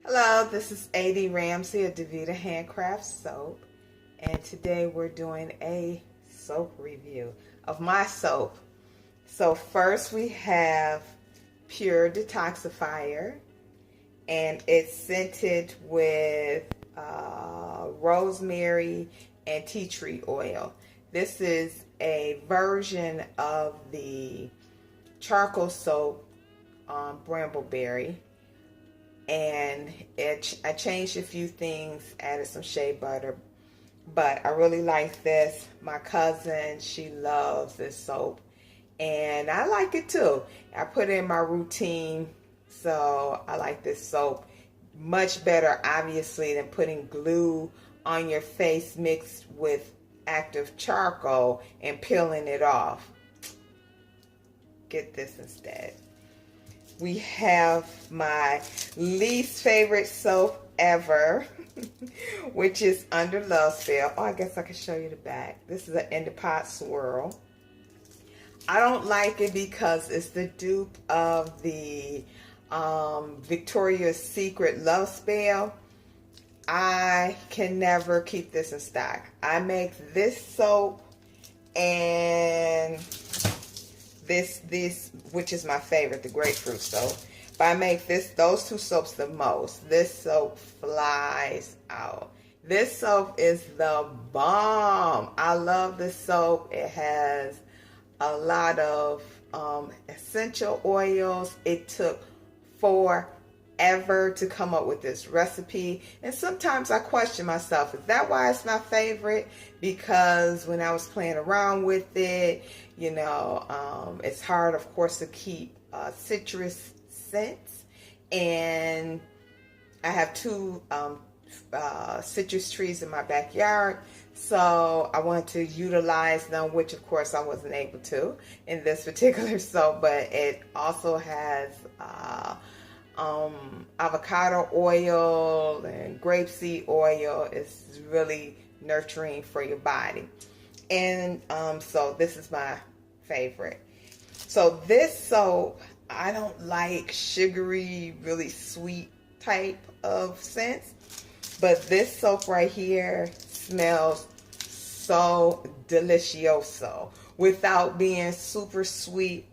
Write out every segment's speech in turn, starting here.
Hello, this is A.D. Ramsey of Davita Handcraft Soap, and today we're doing a soap review of my soap. So first we have Pure Detoxifier, and it's scented with rosemary and tea tree oil. This is a version of the charcoal soap, Brambleberry. And I changed a few things, added some shea butter, but I really like this. My cousin, she loves this soap, and I like it too. I put it in my routine, so I like this soap. Much better, obviously, than putting glue on your face mixed with active charcoal and peeling it off. Get this instead. We have my least favorite soap ever, which is Under Love Spell. Oh, I guess I can show you the back. This is an Indipot Swirl. I don't like it because it's the dupe of the Victoria's Secret Love Spell. I can never keep this in stock. I make this soap and this which is my favorite, the grapefruit soap. But I make those two soaps the most. This soap flies out. This soap is the bomb. I love this soap. It has a lot of essential oils. It took forever to come up with this recipe, and sometimes I question myself, is that why it's my favorite? Because when I was playing around with it, it's hard, of course, to keep citrus scents, and I have two citrus trees in my backyard, so I wanted to utilize them, which of course I wasn't able to in this particular soap. But it also has avocado oil and grapeseed oil. It's really nurturing for your body, and so this is my favorite. So this soap, I don't like sugary, really sweet type of scents, but this soap right here smells so delicioso without being super sweet.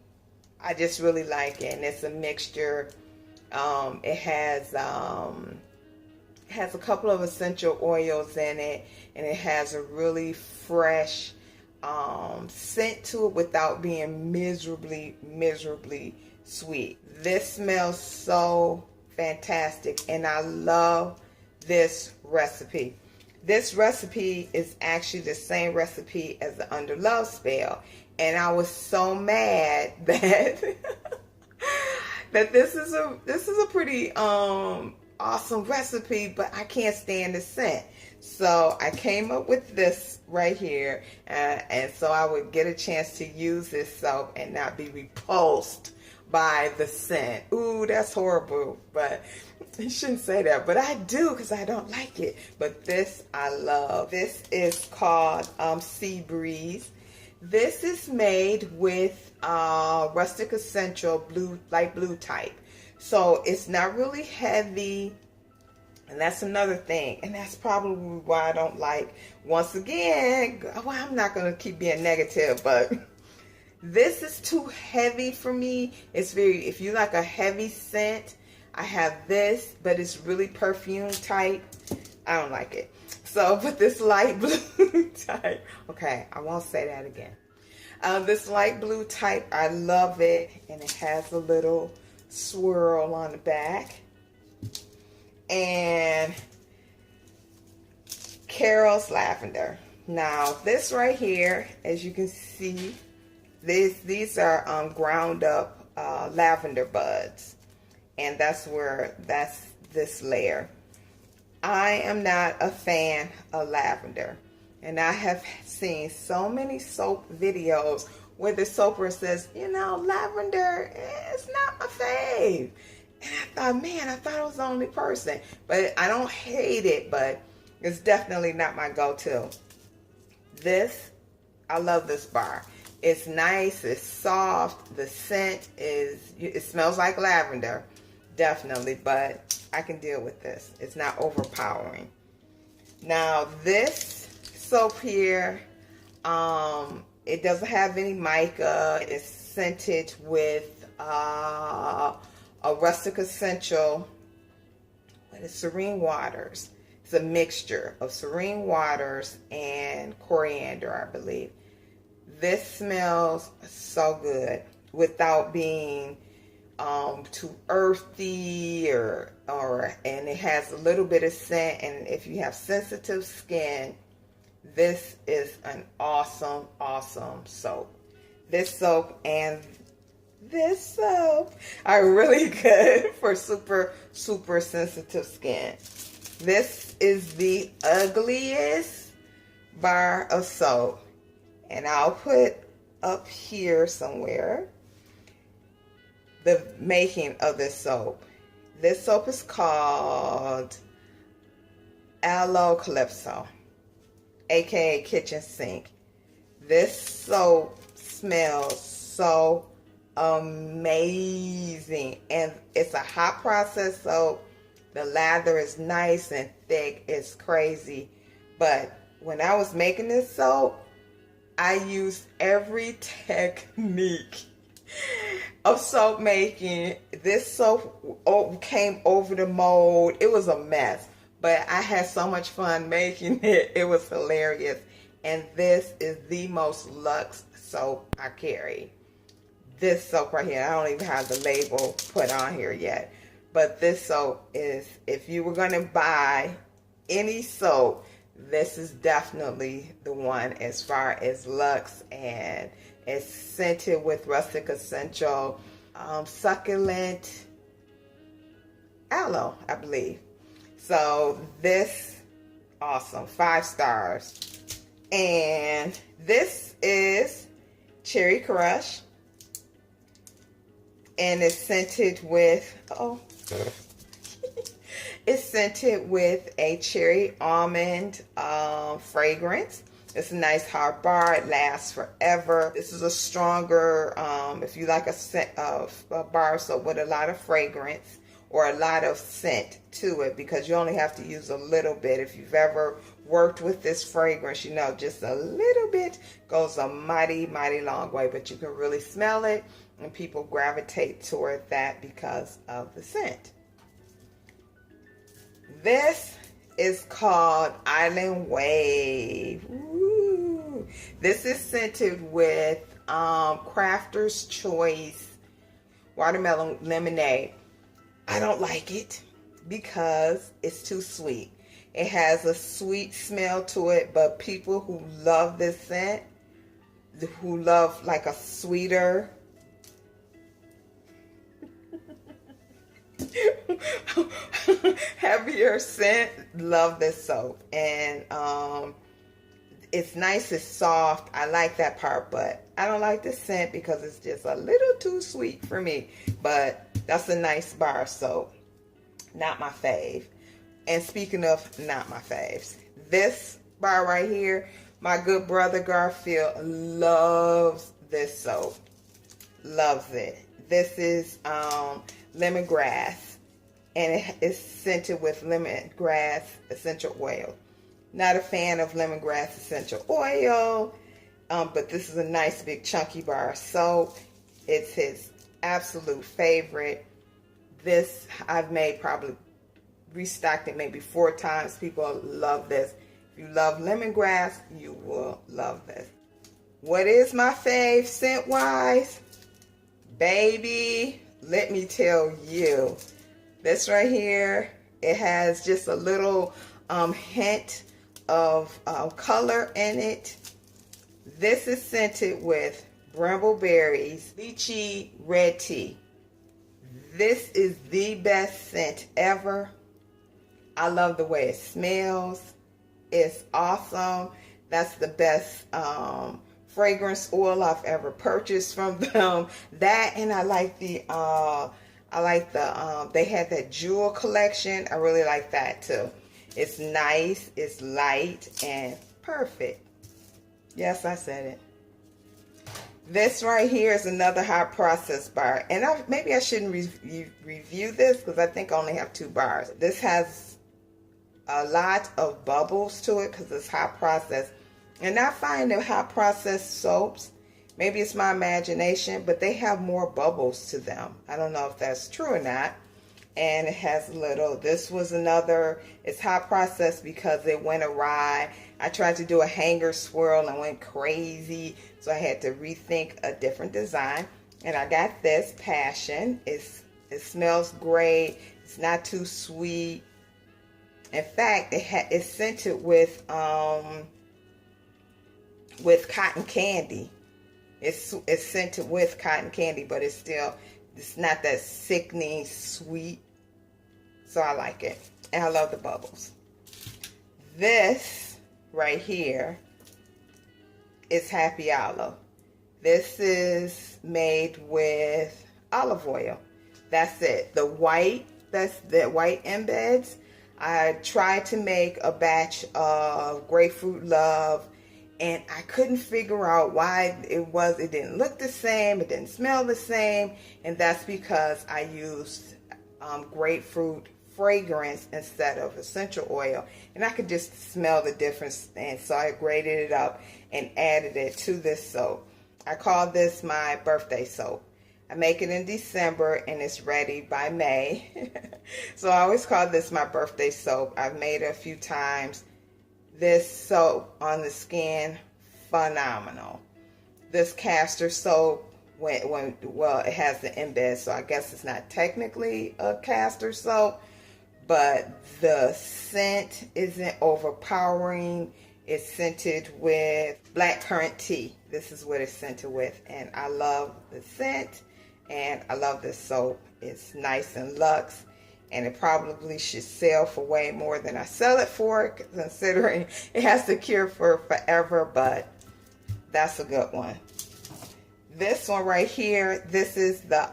I just really like it, and it's a mixture. It has a couple of essential oils in it, and it has a really fresh scent to it without being miserably sweet. This smells so fantastic, and I love this recipe. This recipe is actually the same recipe as the Under Love Spell, and I was so mad that that this is a pretty awesome recipe, but I can't stand the scent. So I came up with this right here, and so I would get a chance to use this soap and not be repulsed by the scent. Ooh, that's horrible, but you shouldn't say that, but I do, because I don't like it. But this I love. This is called Sea Breeze. This is made with Rustic Essential light blue type, so it's not really heavy. And that's another thing, and that's probably why I don't like, once again, well, I'm not going to keep being negative, but this is too heavy for me. It's if you like a heavy scent, I have this, but it's really perfume type. I don't like it. So, but this light blue type, okay, I won't say that again. This light blue type, I love it, and it has a little swirl on the back. And Carol's Lavender. Now, this right here, as you can see, these are ground up lavender buds, and that's this layer. I am not a fan of lavender, and I have seen so many soap videos where the soaper says, lavender is not my fave. And I thought, man, I thought I was the only person. But I don't hate it, but it's definitely not my go-to. I love this bar. It's nice, it's soft, the scent it smells like lavender. definitely, but I can deal with this. It's not overpowering. Now this soap here, it doesn't have any mica. It's scented with a rustic essential. What is Serene Waters? It's a mixture of Serene Waters and coriander, I believe. This smells so good without being too earthy and it has a little bit of scent. And if you have sensitive skin, this is an awesome soap. This soap and this soap are really good for super sensitive skin. This is the ugliest bar of soap, and I'll put up here somewhere the making of this soap. This soap is called Aloe Calypso, aka kitchen sink. This soap smells so amazing, and it's a hot process soap. The lather is nice and thick. It's crazy. But when I was making this soap, I used every technique of soap making. This soap came over the mold. It was a mess, but I had so much fun making it. It was hilarious. And this is the most luxe soap I carry. This soap right here, I don't even have the label put on here yet. But this soap is, if you were going to buy any soap, this is definitely the one as far as luxe, and it's scented with rustic essential, succulent aloe, I believe. So this, awesome, 5 stars. And this is Cherry Crush, and it's scented with, it's scented with a cherry almond fragrance. It's a nice hard bar. It lasts forever. This is a stronger, if you like a scent of a bar soap with a lot of fragrance or a lot of scent to it, because you only have to use a little bit. If you've ever worked with this fragrance, you know just a little bit goes a mighty long way, but you can really smell it, and people gravitate toward that because of the scent. This is called Island Wave. Ooh. This is scented with Crafter's Choice Watermelon Lemonade. I don't like it because it's too sweet. It has a sweet smell to it, but people who love this scent, who love like a sweeter, heavier scent, love this soap. And it's nice, it's soft. I like that part, but I don't like the scent because it's just a little too sweet for me. But that's a nice bar soap. Not my fave. And speaking of not my faves, this bar right here, my good brother Garfield loves this soap. Loves it. This is lemongrass, and it is scented with lemongrass essential oil. Not a fan of lemongrass essential oil, but this is a nice big chunky bar of soap. It's his absolute favorite. This I've made, probably restocked it maybe 4 times. People love this. If you love lemongrass, you will love this. What is my fave scent wise? Baby, let me tell you. This right here, it has just a little hint of color in it. This is scented with brambleberries, lychee red tea. This is the best scent ever. I love the way it smells. It's awesome. That's the best fragrance oil I've ever purchased from them. That, and I like the they had that jewel collection. I really like that too. It's nice, it's light, and perfect. Yes, I said it. This right here is another hot process bar, and maybe I shouldn't review this because I think I only have 2 bars. This has a lot of bubbles to it because it's hot process, and I find that hot process soaps, maybe it's my imagination, but they have more bubbles to them. I don't know if that's true or not. And it has this was another, it's hot process because it went awry. I tried to do a hanger swirl and went crazy, so I had to rethink a different design. And I got this Passion. It smells great. It's not too sweet. In fact, it's scented with cotton candy. It's scented with cotton candy, but it's not that sickening sweet. So I like it. And I love the bubbles. This right here is Happy Olive. This is made with olive oil. That's it. That's the white embeds. I tried to make a batch of Grapefruit Love, and I couldn't figure out why it didn't look the same, it didn't smell the same, and that's because I used grapefruit fragrance instead of essential oil, and I could just smell the difference, and so I grated it up and added it to this soap. I call this my birthday soap. I make it in December and it's ready by May. So I always call this my birthday soap. I've made it a few times. This soap on the skin, phenomenal. This castor soap, well, it has the embed, so I guess it's not technically a castor soap, but the scent isn't overpowering. It's scented with blackcurrant tea. This is what it's scented with, and I love the scent, and I love this soap. It's nice and luxe, and it probably should sell for way more than I sell it for, considering it has to cure for forever, but that's a good one. This one right here, this is the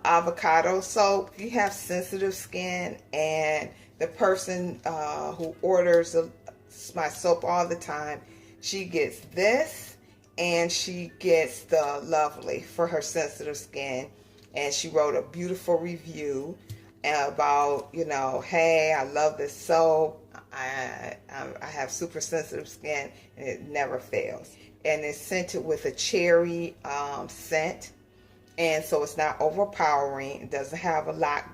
avocado soap. If you have sensitive skin and the person who orders my soap all the time, she gets this and she gets the Lovely for her sensitive skin. And she wrote a beautiful review about, hey, I love this soap. I have super sensitive skin and it never fails. And it's scented with a cherry scent, and so it's not overpowering. It doesn't have a lot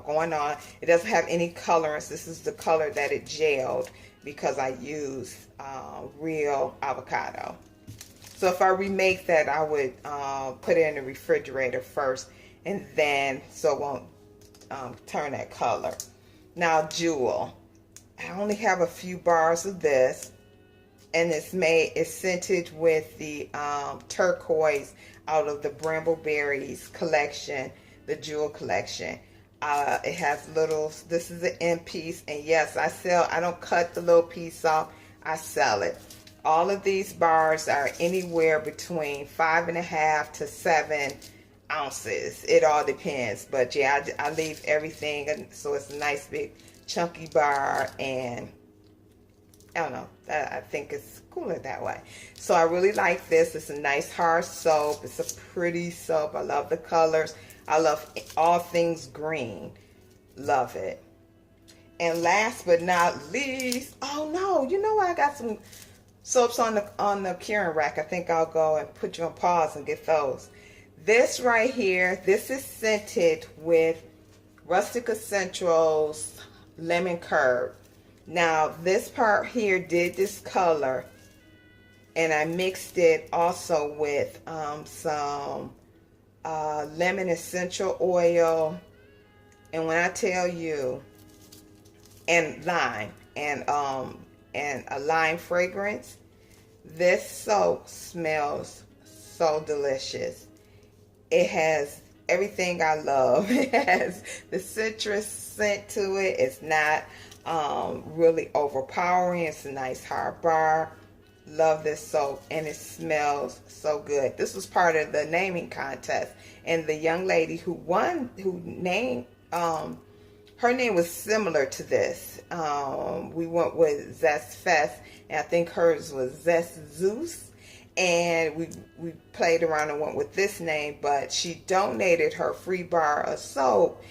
going on. It doesn't have any colorants. This is the color that it gelled because I used real avocado. So if I remake that, I would put it in the refrigerator first, and then so it won't turn that color. Now Jewel, I only have a few bars of this, and it's scented with the turquoise out of the Brambleberries collection, the Jewel collection. It has this is an end piece, and yes, I don't cut the little piece off, I sell it. All of these bars are anywhere between 5.5 to 7 ounces. It all depends, but yeah, I leave everything, so it's a nice big chunky bar, and I don't know, I think it's cooler that way. So I really like this. It's a nice hard soap. It's a pretty soap. I love the colors. I love all things green. Love it. And last but not least, oh no, I got some soaps on the curing rack. I think I'll go and put you on pause and get those. This right here, this is scented with Rustic Essentials Lemon Curd. Now this part here did this color, and I mixed it also with some lemon essential oil, and when I tell you, and lime, and a lime fragrance, this soap smells so delicious. It has everything I love. It has the citrus scent to it. It's not really overpowering. It's a nice hard bar. Love this soap, and it smells so good. This was part of the naming contest, and the young lady who won, her name was similar to this. We went with Zest Fest, and I think hers was Zest Zeus. and we played around and went with this name, but she donated her free bar of soap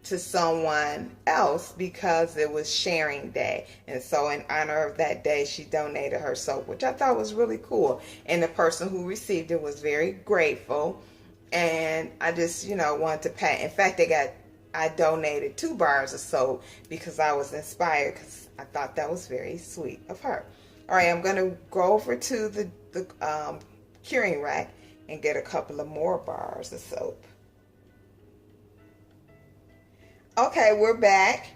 to someone else because it was sharing day. And so in honor of that day, she donated her soap, which I thought was really cool. And the person who received it was very grateful. And I just, wanted to pat. In fact, I donated 2 bars of soap because I was inspired, because I thought that was very sweet of her. All right, I'm going to go over to the curing rack and get a couple of more bars of soap. Okay, we're back.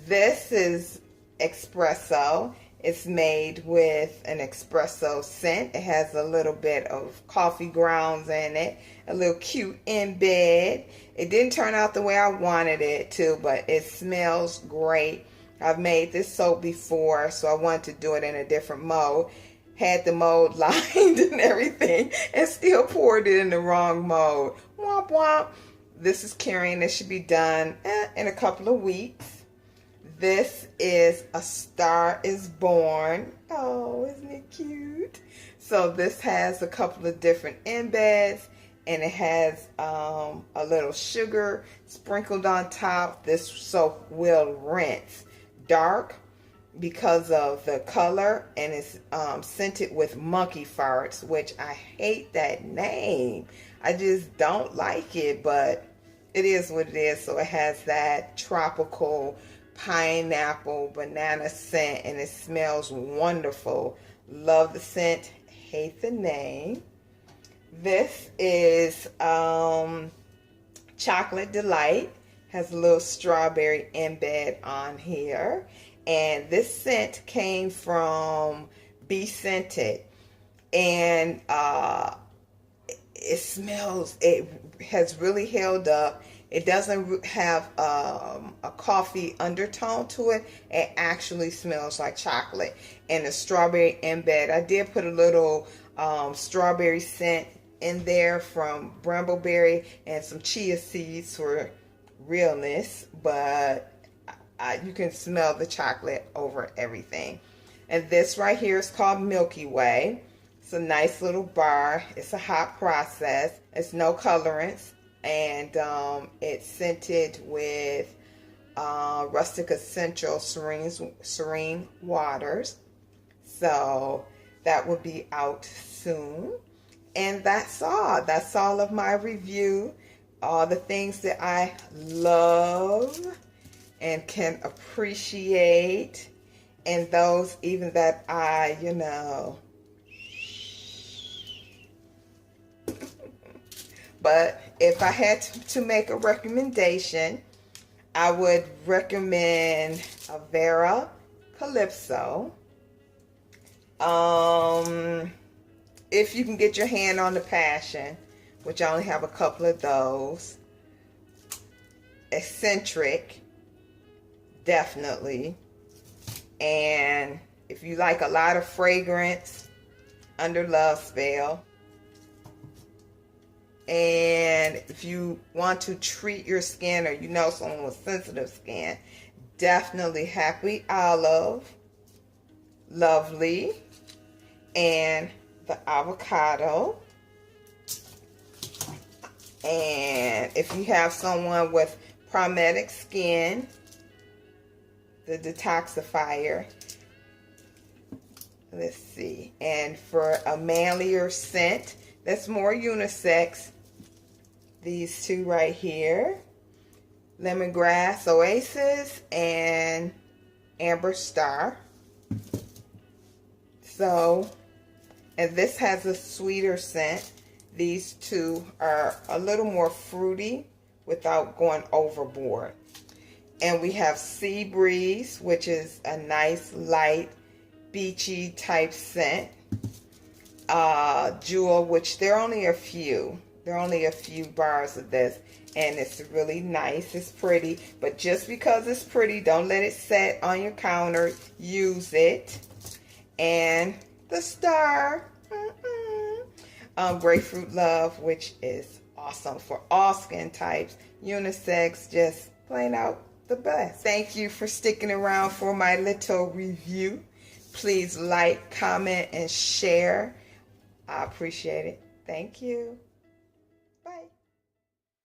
This is espresso. It's made with an espresso scent. It has a little bit of coffee grounds in it, a little cute embed. It didn't turn out the way I wanted it to, but it smells great. I've made this soap before, so I wanted to do it in a different mode. Had the mode lined and everything, and still poured it in the wrong mode. Womp womp. This is curing. This should be done in a couple of weeks. This is A Star is Born. Oh, isn't it cute? So this has a couple of different embeds, and it has a little sugar sprinkled on top. This soap will rinse dark because of the color, and it's scented with monkey farts, which I hate that name. I just don't like it, but it is what it is. So it has that tropical pineapple banana scent, and it smells wonderful. Love the scent, hate the name. This is Chocolate Delight. Has a little strawberry embed on here. And this scent came from Be Scented. And it has really held up. It doesn't have a coffee undertone to it. It actually smells like chocolate. And the strawberry embed, I did put a little strawberry scent in there from Brambleberry and some chia seeds for realness, but you can smell the chocolate over everything. And this right here is called Milky Way. It's a nice little bar. It's a hot process. It's no colorants, and it's scented with Rustic Essential Serene Waters. So that will be out soon. And that's all. That's all of my review. All the things that I love and can appreciate, and those even that I, But if I had to make a recommendation, I would recommend Avera Calypso. If you can get your hand on the Passion, which I only have a couple of those. Eccentric, definitely. And if you like a lot of fragrance, Under Love Spell. And if you want to treat your skin, or someone with sensitive skin, definitely Happy Olive, Lovely, and the Avocado. And if you have someone with problematic skin, the Detoxifier. Let's see. And for a manlier scent that's more unisex, these two right here, Lemongrass Oasis and Amber Star. So, and this has a sweeter scent. These two are a little more fruity without going overboard. And we have Sea Breeze, which is a nice, light, beachy type scent. Jewel, which there are only a few. There are only a few bars of this. And it's really nice. It's pretty. But just because it's pretty, don't let it set on your counter. Use it. And the Star. Grapefruit Love, which is awesome for all skin types, unisex, just plain out the best. Thank you for sticking around for my little review. Please like, comment, and share I appreciate it. Thank you. Bye.